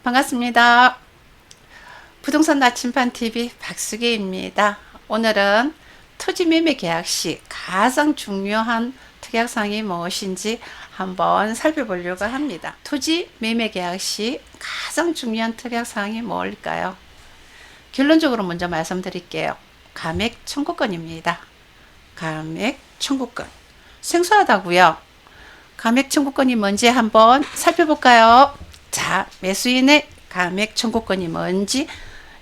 반갑습니다. 부동산 나침반TV 박수기입니다. 오늘은 토지 매매 계약 시 가장 중요한 특약사항이 무엇인지 한번 살펴보려고 합니다. 토지 매매 계약 시 가장 중요한 특약사항이 뭘까요? 결론적으로 먼저 말씀드릴게요. 감액 청구권입니다. 감액 청구권. 생소하다고요? 감액 청구권이 뭔지 한번 살펴볼까요? 자, 매수인의 감액 청구권이 뭔지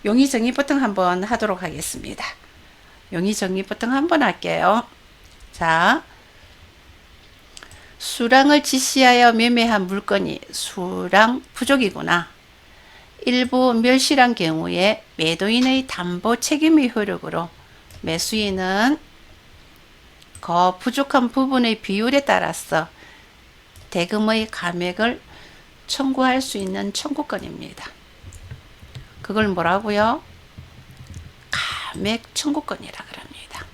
용의정의부터 한번 하도록 하겠습니다. 용의정의부터 한번 할게요. 자, 수량을 지시하여 매매한 물건이 수량 부족이구나. 일부 멸실한 경우에 매도인의 담보 책임의 효력으로 매수인은 그 부족한 부분의 비율에 따라서 대금의 감액을 청구할 수 있는 청구권입니다. 그걸 뭐라고요? 감액 청구권이라 그럽니다.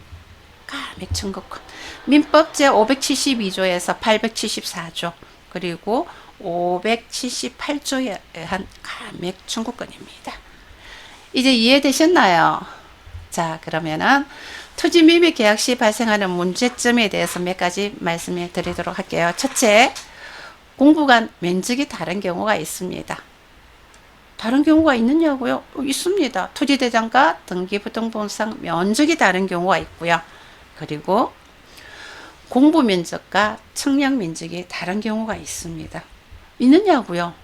감액 청구권. 민법 제572조에서 874조 그리고 578조에 의한 감액 청구권입니다. 이제 이해되셨나요? 자, 그러면은 토지 매매 계약 시 발생하는 문제점에 대해서 몇 가지 말씀해 드리도록 할게요. 첫째, 공부간 면적이 다른 경우가 있습니다. 다른 경우가 있느냐고요? 있습니다. 토지대장과 등기부등본상 면적이 다른 경우가 있고요. 그리고 공부 면적과 청약 면적이 다른 경우가 있습니다. 있느냐고요?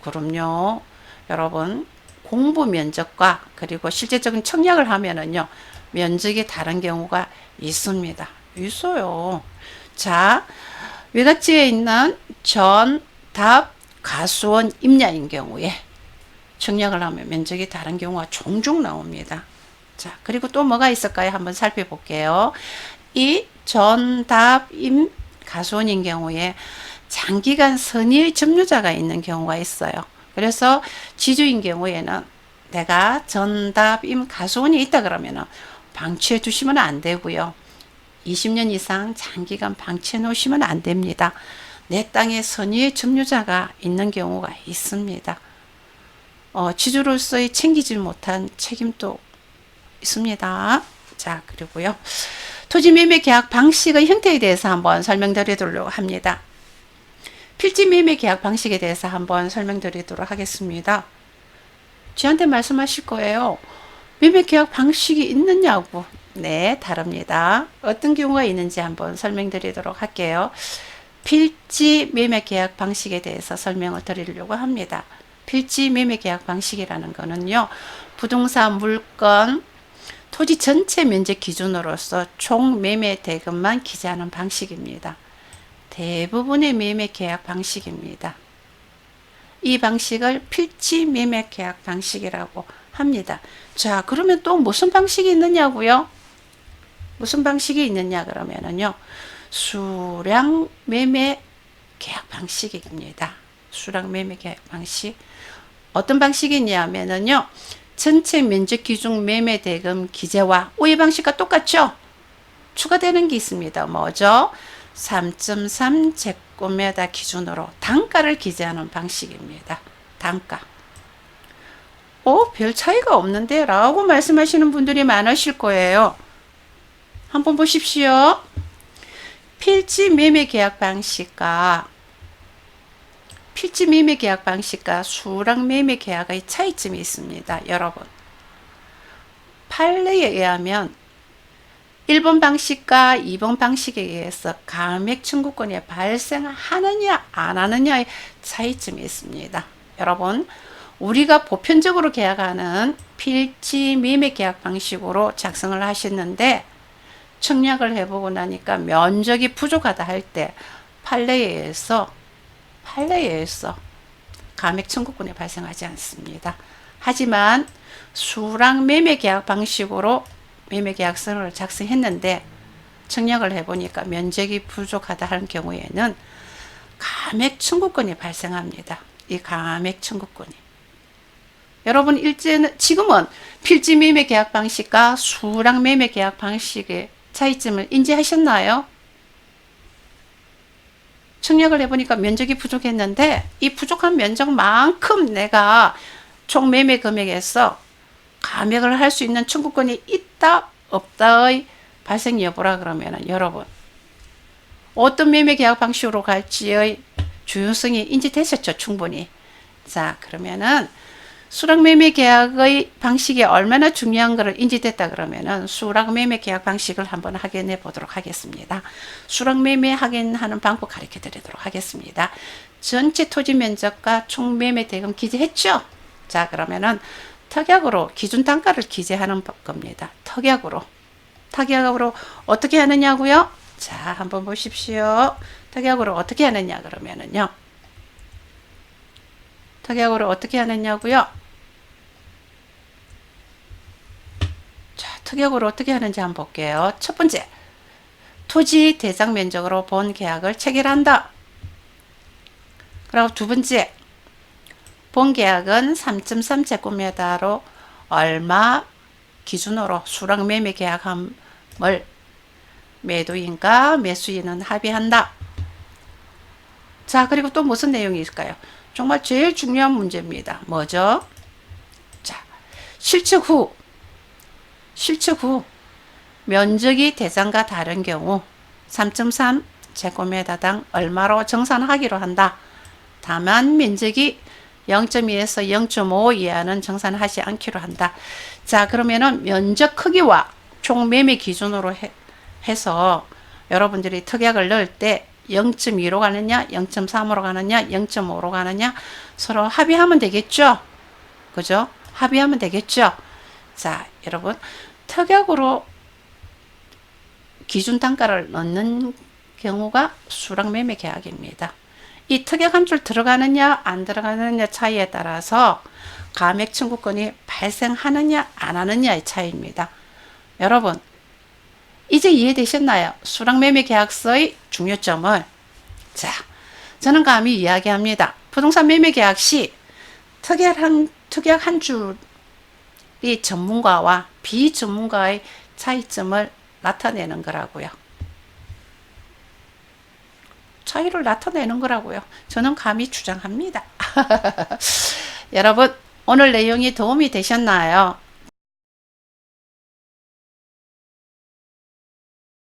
그럼요. 여러분, 공부 면적과 그리고 실제적인 청약을 하면은요, 면적이 다른 경우가 있습니다. 있어요. 자, 외곽지에 있는 전, 답, 가수원, 임야인 경우에 청약을 하면 면적이 다른 경우가 종종 나옵니다. 자, 그리고 또 뭐가 있을까요? 한번 살펴볼게요. 이 전, 답, 임, 가수원인 경우에 장기간 선의의 점유자가 있는 경우가 있어요. 그래서 지주인 경우에는 내가 전, 답, 임, 가수원이 있다 그러면은 방치해 두시면 안 되고요. 20년 이상 장기간 방치해 놓으시면 안 됩니다. 내 땅에 선의의 점유자가 있는 경우가 있습니다. 지주로서의 챙기지 못한 책임도 있습니다. 자, 그리고요. 토지 매매 계약 방식의 형태에 대해서 한번 설명드리도록 합니다. 필지 매매 계약 방식에 대해서 한번 설명드리도록 하겠습니다. 저한테 말씀하실 거예요. 매매 계약 방식이 있느냐고. 네, 다릅니다. 어떤 경우가 있는지 한번 설명드리도록 할게요. 필지 매매 계약 방식에 대해서 설명을 드리려고 합니다. 필지 매매 계약 방식이라는 거는요, 부동산 물건 토지 전체 면적 기준으로서 총 매매 대금만 기재하는 방식입니다. 대부분의 매매 계약 방식입니다. 이 방식을 필지 매매 계약 방식이라고 합니다. 자, 그러면 또 무슨 방식이 있느냐고요? 무슨 방식이 있느냐 그러면은요, 수량 매매 계약 방식입니다. 수량 매매 계약 방식. 어떤 방식이 있냐면은요, 전체 면적 기준 매매 대금 기재와 오해 방식과 똑같죠? 추가되는 게 있습니다. 뭐죠? 3.3 제곱미터 기준으로 단가를 기재하는 방식입니다. 단가. 별 차이가 없는데? 라고 말씀하시는 분들이 많으실 거예요. 한번 보십시오. 필지 매매 계약 방식과 수량 매매 계약의 차이점이 있습니다. 여러분, 판례에 의하면 1번 방식과 2번 방식에 의해서 감액 청구권이 발생하느냐 안 하느냐의 차이점이 있습니다. 여러분, 우리가 보편적으로 계약하는 필지 매매 계약 방식으로 작성을 하셨는데 청약을 해보고 나니까 면적이 부족하다 할 때 판례에 의해서 감액 청구권이 발생하지 않습니다. 하지만 수량 매매 계약 방식으로 매매 계약서를 작성했는데 청약을 해보니까 면적이 부족하다 하는 경우에는 감액 청구권이 발생합니다. 이 감액 청구권이. 여러분, 지금은 필지 매매 계약 방식과 수량 매매 계약 방식의 차이점을 인지하셨나요? 청약을 해보니까 면적이 부족했는데 이 부족한 면적만큼 내가 총 매매 금액에서 감액을 할 수 있는 청구권이 있다 없다의 발생 여부라 그러면은 여러분 어떤 매매 계약 방식으로 갈지의 중요성이 인지되셨죠 충분히. 자 그러면은 수락 매매 계약의 방식이 얼마나 중요한 것을 인지됐다 그러면은 수락 매매 계약 방식을 한번 확인해 보도록 하겠습니다. 수락 매매 확인하는 방법 가르쳐 드리도록 하겠습니다. 전체 토지 면적과 총 매매 대금 기재했죠? 자 그러면은 특약으로 기준 단가를 기재하는 겁니다. 특약으로 어떻게 하느냐고요? 자 한번 보십시오. 특약으로 어떻게 하느냐 그러면은요. 특약으로 어떻게 하느냐고요? 자, 특약으로 어떻게 하는지 한번 볼게요. 첫 번째, 토지 대상 면적으로 본 계약을 체결한다. 그리고 두 번째, 본 계약은 3.3제곱미터로 얼마 기준으로 수락 매매 계약함을 매도인과 매수인은 합의한다. 자, 그리고 또 무슨 내용이 있을까요? 정말 제일 중요한 문제입니다. 뭐죠? 자, 실측 후 면적이 대상과 다른 경우 3.3제곱미터당 얼마로 정산하기로 한다. 다만 면적이 0.2에서 0.5 이하는 정산하지 않기로 한다. 자 그러면은 면적 크기와 총 매매 기준으로 해서 여러분들이 특약을 넣을 때 0.2로 가느냐 0.3으로 가느냐 0.5로 가느냐 서로 합의하면 되겠죠. 그죠? 합의하면 되겠죠. 자 여러분 특약으로 기준 단가를 넣는 경우가 수락 매매 계약입니다. 이 특약 한 줄 들어가느냐 안 들어가느냐 차이에 따라서 감액 청구권이 발생하느냐 안 하느냐의 차이입니다. 여러분 이제 이해되셨나요? 수락 매매 계약서의 중요점을. 자 저는 감히 이야기합니다. 부동산 매매 계약 시 특약 한 줄이 전문가와 비전문가의 차이점을 나타내는 거라고요. 차이를 나타내는 거라고요. 저는 감히 주장합니다. 여러분 오늘 내용이 도움이 되셨나요?